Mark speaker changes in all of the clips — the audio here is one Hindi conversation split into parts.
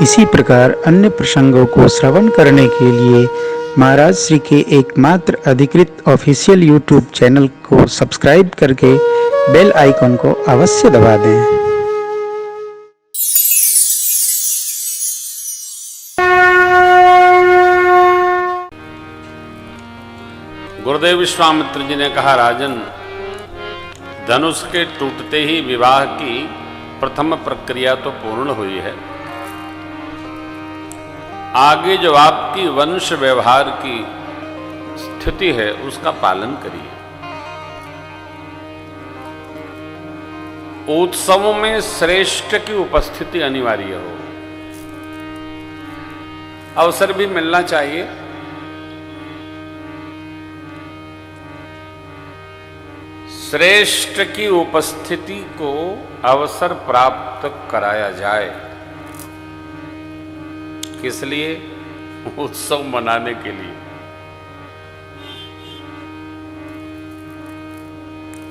Speaker 1: इसी प्रकार अन्य प्रसंगों को श्रवण करने के लिए महाराज श्री के एकमात्र अधिकृत ऑफिशियल यूट्यूब चैनल को सब्सक्राइब करके बेल आइकन को अवश्य दबा दें।
Speaker 2: गुरुदेव विश्वामित्र जी ने कहा, राजन, धनुष के टूटते ही विवाह की प्रथम प्रक्रिया तो पूर्ण हुई है। आगे जो आपकी वंश व्यवहार की स्थिति है उसका पालन करिए। उत्सवों में श्रेष्ठ की उपस्थिति अनिवार्य हो, अवसर भी मिलना चाहिए। श्रेष्ठ की उपस्थिति को अवसर प्राप्त कराया जाए, किस लिए? उत्सव मनाने के लिए।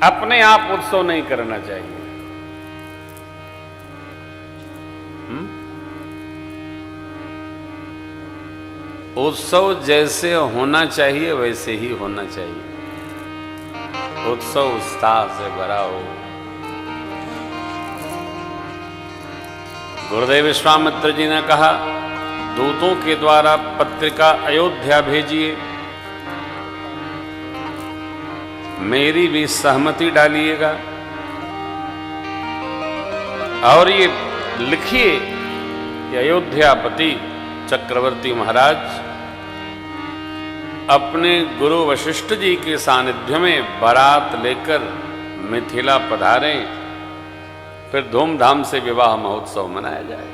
Speaker 2: अपने आप उत्सव नहीं करना चाहिए। उत्सव जैसे होना चाहिए वैसे ही होना चाहिए। उत्सव उत्साह से भरा हो। गुरुदेव विश्वामित्र जी ने कहा, दूतों के द्वारा पत्रिका अयोध्या भेजिए, मेरी भी सहमति डालिएगा और ये लिखिए कि अयोध्यापति चक्रवर्ती महाराज अपने गुरु वशिष्ठ जी के सानिध्य में बारात लेकर मिथिला पधारें, फिर धूमधाम से विवाह महोत्सव मनाया जाए।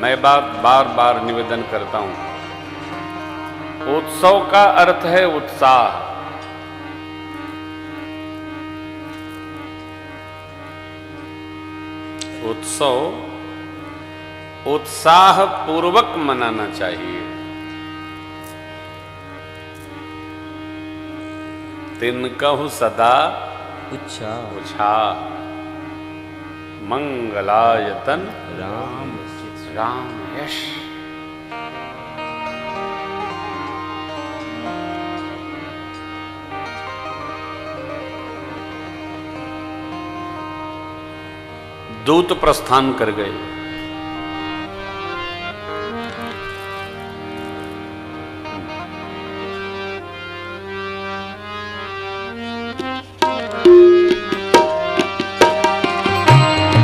Speaker 2: मैं बात बार बार निवेदन करता हूं, उत्सव का अर्थ है उत्साह। उत्सव उत्साह पूर्वक मनाना चाहिए। तिनकहु सदा उत्साह मंगलायतन राम यश। दूत प्रस्थान कर गए।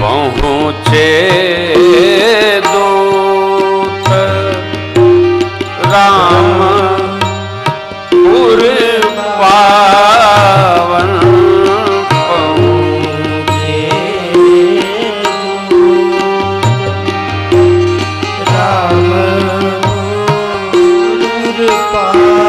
Speaker 2: पहुँचे दूत रामपुर पावन, पहुँचे रामपुर पावन,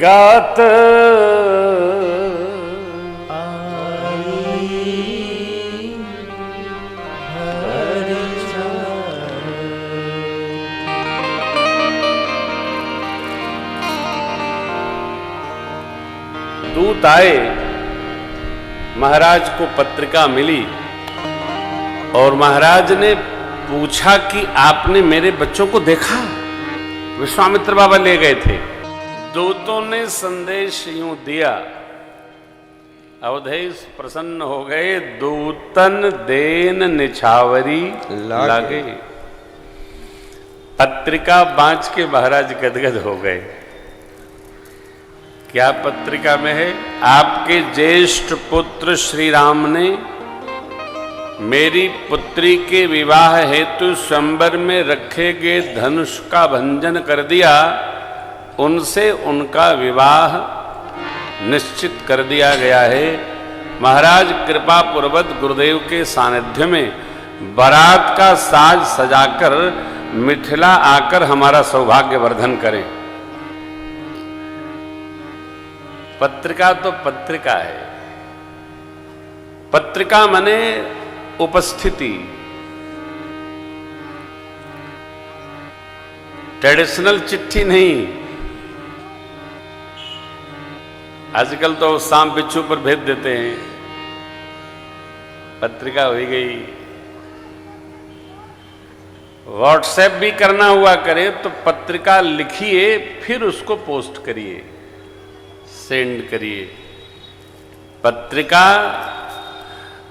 Speaker 2: गात दूत आए, महाराज को पत्रिका मिली और महाराज ने पूछा कि आपने मेरे बच्चों को देखा? विश्वामित्र बाबा ले गए थे। दूतों ने संदेश यूं दिया, अवधेश प्रसन्न हो गए, दूतन देन निछावरी लागे। पत्रिका बांच के महाराज गदगद हो गए। क्या पत्रिका में है? आपके ज्येष्ठ पुत्र श्री राम ने मेरी पुत्री के विवाह हेतु स्वयंवर में रखे गए धनुष का भंजन कर दिया, उनसे उनका विवाह निश्चित कर दिया गया है। महाराज कृपा पूर्वक गुरुदेव के सानिध्य में बारात का साज सजाकर मिथिला आकर हमारा सौभाग्य वर्धन करें। पत्रिका तो पत्रिका है, पत्रिका माने उपस्थिति, ट्रेडिशनल चिट्ठी नहीं। आजकल तो सांप बिच्छू पर भेज देते हैं, पत्रिका हो गई। व्हाट्सएप भी करना हुआ करे तो पत्रिका लिखिए, फिर उसको पोस्ट करिए, सेंड करिए। पत्रिका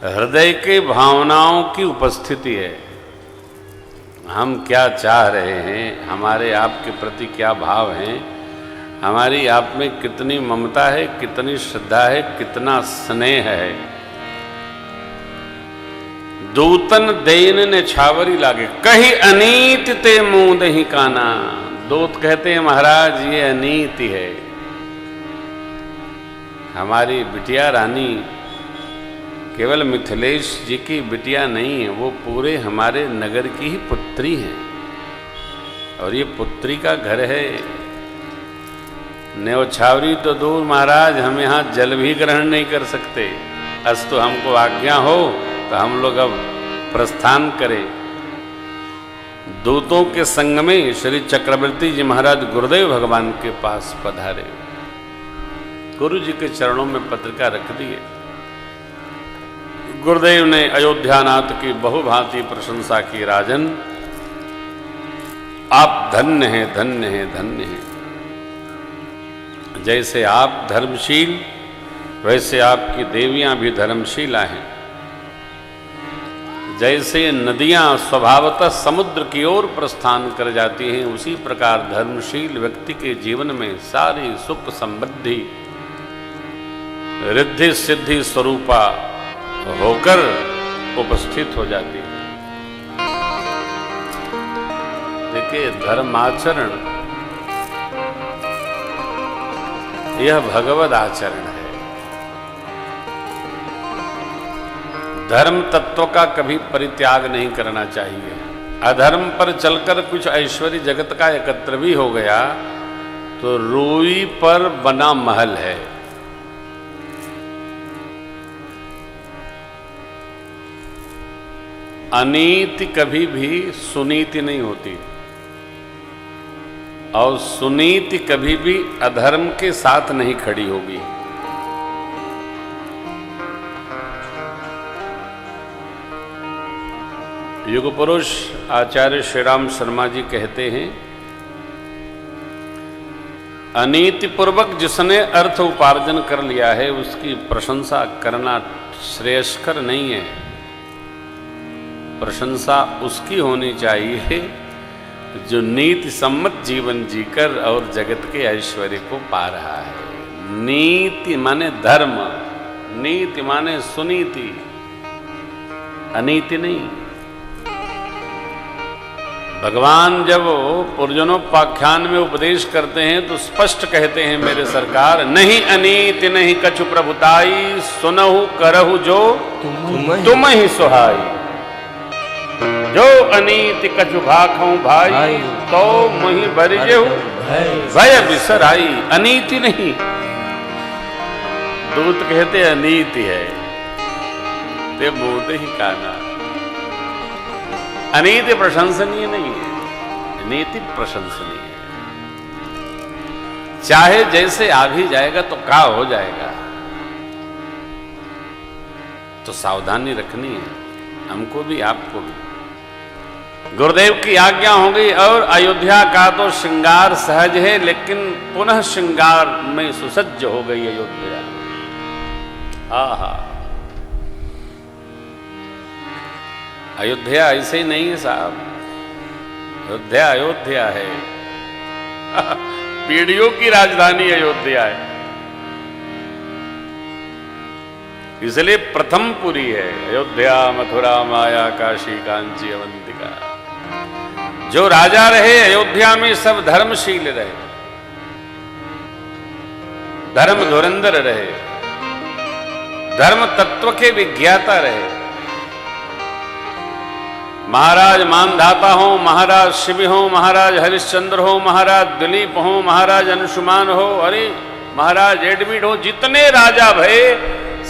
Speaker 2: हृदय के भावनाओं की उपस्थिति है। हम क्या चाह रहे हैं, हमारे आपके प्रति क्या भाव हैं, हमारी आप में कितनी ममता है, कितनी श्रद्धा है, कितना स्नेह है। दूतन देन ने छावरी लागे, कही अनीति ते मुंह दही काना। दूत कहते हैं महाराज ये अनीति है। हमारी बिटिया रानी केवल मिथिलेश जी की बिटिया नहीं है, वो पूरे हमारे नगर की ही पुत्री है। और ये पुत्री का घर है। न्यौछावरी तो दूर महाराज, हम यहाँ जल भी ग्रहण नहीं कर सकते। अस्तु हमको आज्ञा हो तो हम लोग अब प्रस्थान करें। दूतों के संग में श्री चक्रवर्ती जी महाराज गुरुदेव भगवान के पास पधारे। गुरु जी के चरणों में पत्रिका रख दिए। गुरुदेव ने अयोध्यानाथ की बहुभांति प्रशंसा की। राजन आप धन्य हैं, धन्य हैं, धन्य हैं। जैसे आप धर्मशील, वैसे आपकी देवियां भी धर्मशीला हैं। जैसे नदियां स्वभावतः समुद्र की ओर प्रस्थान कर जाती हैं, उसी प्रकार धर्मशील व्यक्ति के जीवन में सारी सुख समृद्धि रिद्धि सिद्धि स्वरूपा होकर उपस्थित हो जाती है। देखिए, धर्माचरण यह भगवद आचरण है। धर्म तत्व का कभी परित्याग नहीं करना चाहिए। अधर्म पर चलकर कुछ ऐश्वर्य जगत का एकत्र भी हो गया तो रूई पर बना महल है। अनीति कभी भी सुनीति नहीं होती और सुनीति कभी भी अधर्म के साथ नहीं खड़ी होगी। युग पुरुष आचार्य श्री राम शर्मा जी कहते हैं, अनीति पूर्वक जिसने अर्थ उपार्जन कर लिया है उसकी प्रशंसा करना श्रेयस्कर नहीं है। प्रशंसा उसकी होनी चाहिए जो नीति सम्मत जीवन जीकर और जगत के ऐश्वर्य को पा रहा है। नीति माने धर्म, नीति माने सुनीति, अनीति नहीं। भगवान जब पुरजनोपाख्यान में उपदेश करते हैं तो स्पष्ट कहते हैं, मेरे सरकार, नहीं अनीति नहीं कछु प्रभुताई, सुनहु करहु जो तुम ही सुहाई। जो अनीति कछु भाखऊं भाई, तो मुहि बरिजेहु भय बिसर आई, अनीति नहीं। दूत कहते अनीति है, ते बोध ही काना। अनीति प्रशंसनीय नहीं है, नीति प्रशंसनीय है। चाहे जैसे आ भी जाएगा तो क्या हो जाएगा, तो सावधानी रखनी है हमको भी आपको भी। गुरुदेव की आज्ञा हो गई। और अयोध्या का तो श्रृंगार सहज है, लेकिन पुनः श्रृंगार में सुसज्ज हो गई अयोध्या। आहा, अयोध्या ऐसे ही नहीं है साहब, अयोध्या अयोध्या है। पीढ़ियों की राजधानी अयोध्या है, इसलिए प्रथम पुरी है अयोध्या, मथुरा, माया, काशी, कांची, अवंतिका। जो राजा रहे अयोध्या में सब धर्मशील रहे, धर्म धुरंधर रहे, धर्म तत्व के विज्ञाता रहे। महाराज मानधाता हो, महाराज शिव हो, महाराज हरिश्चंद्र हो, महाराज दिलीप हो, महाराज अंशुमान हो, अरे महाराज एडविड हो, जितने राजा भये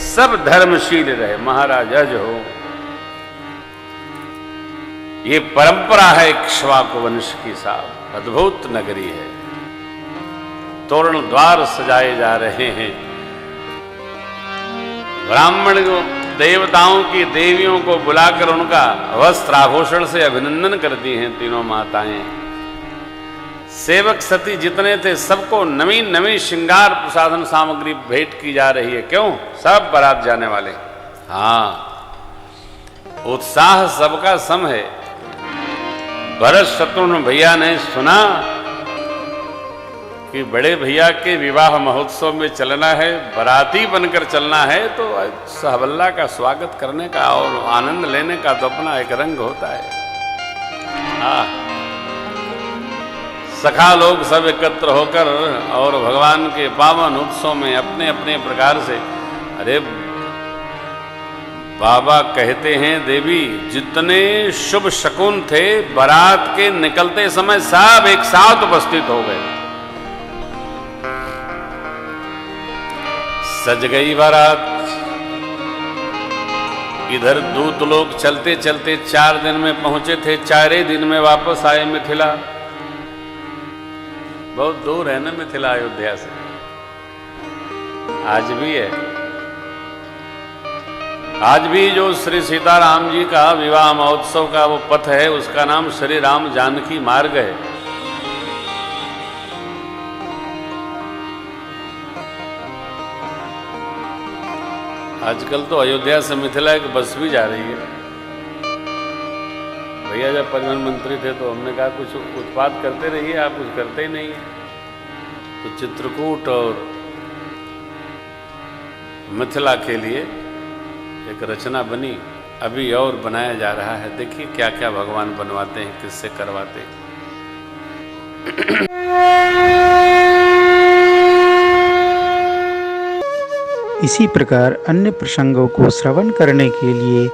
Speaker 2: सब धर्मशील रहे। महाराज अज हो, ये परंपरा है इक्ष्वाकु वंश की साहब, अद्भुत नगरी है। तोरण द्वार सजाए जा रहे हैं, ब्राह्मण देवताओं की देवियों को बुलाकर उनका वस्त्र आभूषण से अभिनंदन करती हैं तीनों माताएं। सेवक सती जितने थे सबको नवीन नवीन श्रृंगार प्रसाधन सामग्री भेंट की जा रही है। क्यों? सब बारात जाने वाले। हाँ, उत्साह सबका सम है। भरत शत्रुघ्न भैया ने सुना कि बड़े भैया के विवाह महोत्सव में चलना है, बाराती बनकर चलना है, तो सहबल्ला का स्वागत करने का और आनंद लेने का तो अपना एक रंग होता है। हाँ, सखा लोग सब एकत्र होकर और भगवान के पावन उत्सव में अपने अपने प्रकार से, अरे बाबा कहते हैं देवी जितने शुभ शकुन थे बारात के निकलते समय सब एक साथ उपस्थित हो गए। सज गई बारात। इधर दूत लोग चलते चलते 4 दिन में पहुंचे थे, 4 दिन में वापस आए मिथिला। बहुत दूर है ना मिथिला अयोध्या से, आज भी है। आज भी जो श्री सीताराम जी का विवाह महोत्सव का वो पथ है, उसका नाम श्री राम जानकी मार्ग है। आजकल तो अयोध्या से मिथिला एक बस भी जा रही है। भैया जब परिवहन मंत्री थे तो हमने कहा कुछ उत्पाद करते रहिए, आप कुछ करते ही नहीं है। तो चित्रकूट और मिथिला के लिए एक रचना बनी, अभी और बनाया जा रहा है। देखिए क्या क्या भगवान बनवाते हैं, किससे करवाते हैं।
Speaker 1: इसी प्रकार अन्य प्रसंगों को श्रवण करने के लिए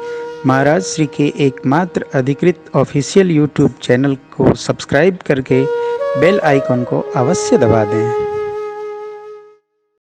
Speaker 1: महाराज श्री के एकमात्र अधिकृत ऑफिशियल यूट्यूब चैनल को सब्सक्राइब करके बेल आइकन को अवश्य दबा दें।